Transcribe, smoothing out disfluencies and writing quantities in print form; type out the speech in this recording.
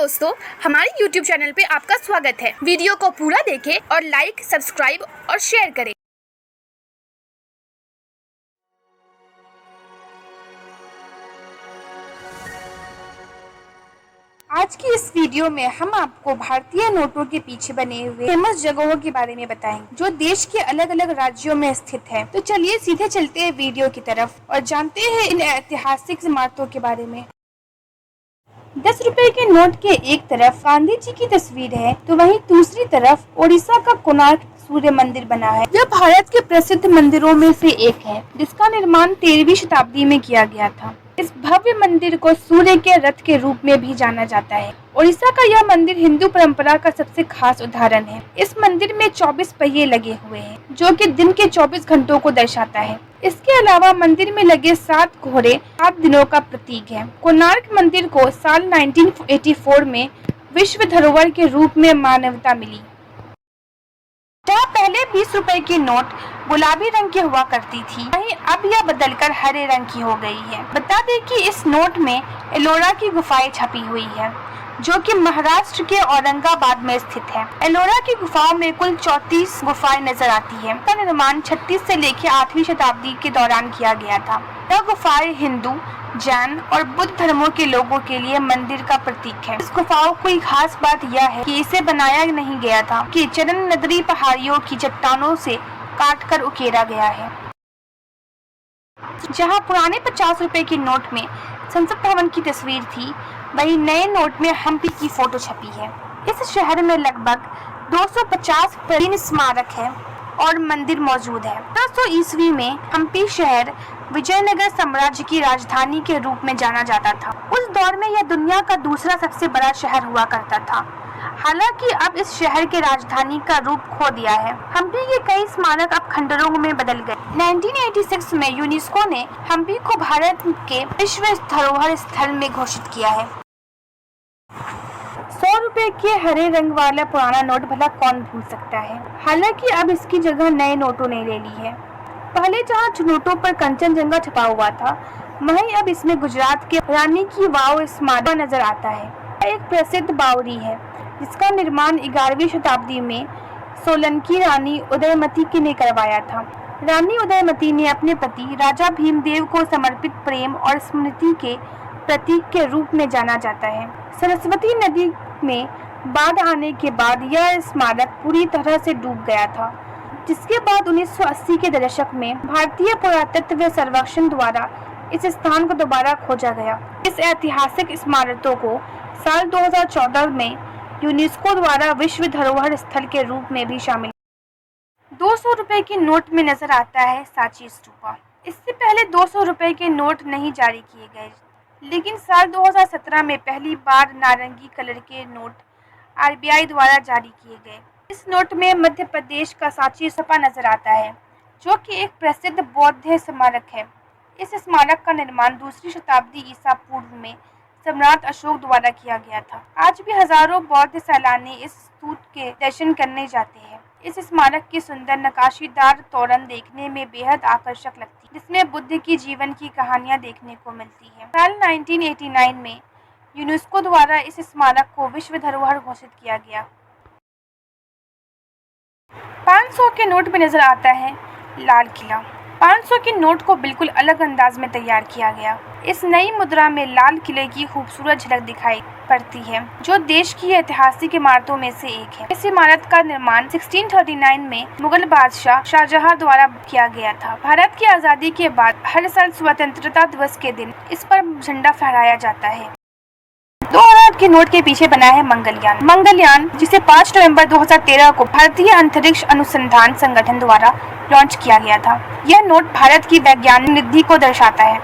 दोस्तों, हमारे YouTube channel पे आपका स्वागत है। वीडियो को पूरा देखें और लाइक, सब्सक्राइब और शेयर करें। आज की इस वीडियो में हम आपको भारतीय नोटों के पीछे बने हुए फेमस जगहों के बारे में बताएंगे जो देश के अलग अलग राज्यों में स्थित है। तो चलिए सीधे चलते हैं वीडियो की तरफ और जानते हैं इन ऐतिहासिक इमारतों के बारे में। 10 रुपए के नोट के एक तरफ गांधी जी की तस्वीर है तो वहीं दूसरी तरफ ओडिशा का कोणार्क सूर्य मंदिर बना है। यह भारत के प्रसिद्ध मंदिरों में से एक है जिसका निर्माण 13वीं शताब्दी में किया गया था। इस भव्य मंदिर को सूर्य के रथ के रूप में भी जाना जाता है। ओडिशा का यह मंदिर हिंदू परंपरा का सबसे खास उदाहरण है। इस मंदिर में 24 पहिए लगे हुए हैं जो कि दिन के 24 घंटों को दर्शाता है। इसके अलावा मंदिर में लगे 7 घोड़े 7 दिनों का प्रतीक है। कोणार्क मंदिर को साल 1984 में विश्व धरोहर के रूप में मान्यता मिली। जहाँ पहले 20 रुपए की नोट गुलाबी रंग की हुआ करती थी, वहीं अब यह बदलकर हरे रंग की हो गई है। बता दें कि इस नोट में एलोरा की गुफाएं छपी हुई है जो कि महाराष्ट्र के औरंगाबाद में स्थित है। एलोरा की गुफाओं में कुल 34 गुफाएं नजर आती है। इसका निर्माण 36 से लेकर 8वीं शताब्दी के दौरान किया गया था। यह गुफाएं हिंदू, जैन और बुद्ध धर्मों के लोगों के लिए मंदिर का प्रतीक है। इस गुफाओं की खास बात यह है कि इसे बनाया नहीं गया था कि चरण नदी पहाड़ियों की चट्टानों से काटकर उकेरा गया है। जहां पुराने 50 रुपए के नोट में संसद भवन की तस्वीर थी, वही नए नोट में हम्पी की फोटो छपी है। इस शहर में लगभग 250 प्राचीन स्मारक है और मंदिर मौजूद है। 1500 ईस्वी में हम्पी शहर विजयनगर साम्राज्य की राजधानी के रूप में जाना जाता था। उस दौर में यह दुनिया का दूसरा सबसे बड़ा शहर हुआ करता था। हालांकि अब इस शहर के राजधानी का रूप खो दिया है। हम्पी के कई स्मारक अब खंडरों में बदल गए। 1986 में यूनेस्को ने हम्पी को भारत के विश्व धरोहर स्थल में घोषित किया है। 100 रुपए के हरे रंग वाला पुराना नोट भला कौन भूल सकता है। हालांकि अब इसकी जगह नए नोटों ने ले ली है। पहले जहां नोटों पर कंचनजंगा छपा हुआ था, वहीं अब इसमें गुजरात के रानी की वाव स्मारक नजर आता है। यह एक प्रसिद्ध बावड़ी है जिसका निर्माण 11वीं शताब्दी में सोलंकी रानी उदयमती ने करवाया था। रानी उदयमती ने अपने पति राजा भीमदेव को समर्पित प्रेम और स्मृति के प्रतीक के रूप में जाना जाता है। सरस्वती नदी में बाढ़ आने के बाद यह स्मारक पूरी तरह से डूब गया था, जिसके बाद 1980 के दशक में भारतीय पुरातत्व सर्वेक्षण द्वारा इस स्थान को दोबारा खोजा गया। इस ऐतिहासिक स्मारकों को साल 2014 में यूनेस्को द्वारा विश्व धरोहर स्थल के रूप में भी शामिल। 200 रुपए के नोट में नजर आता है सांची स्तूपा। इससे पहले 200 रुपए के नोट नहीं जारी किए गए, लेकिन साल 2017 में पहली बार नारंगी कलर के नोट RBI द्वारा जारी किए गए। इस नोट में मध्य प्रदेश का सांची स्तूपा नजर आता है जो कि एक प्रसिद्ध बौद्ध स्मारक है। इस स्मारक का निर्माण 2री शताब्दी ईसा पूर्व में सम्राट अशोक द्वारा किया गया था। आज भी हजारों बौद्ध सैलानी इस स्तूप के दर्शन करने जाते हैं। इस स्मारक की सुंदर नक्काशीदार तोरण देखने में बेहद आकर्षक लगती है, जिसमें बुद्ध की जीवन की कहानियां देखने को मिलती है। साल 1989 में यूनेस्को द्वारा इस स्मारक को विश्व धरोहर घोषित किया गया। 500 के नोट में नजर आता है लाल किला। 500 के नोट को बिल्कुल अलग अंदाज में तैयार किया गया। इस नई मुद्रा में लाल किले की खूबसूरत झलक दिखाई पड़ती है जो देश की ऐतिहासिक इमारतों में से एक है। इस इमारत का निर्माण 1639 में मुगल बादशाह शाहजहां द्वारा किया गया था। भारत की आज़ादी के बाद हर साल स्वतंत्रता दिवस के दिन इस पर झंडा फहराया जाता है। 2000 के नोट के पीछे बना है मंगलयान। मंगलयान जिसे 5 नवंबर 2013 को भारतीय अंतरिक्ष अनुसंधान संगठन द्वारा लॉन्च किया गया था। यह नोट भारत की वैज्ञानिक निधि को दर्शाता है।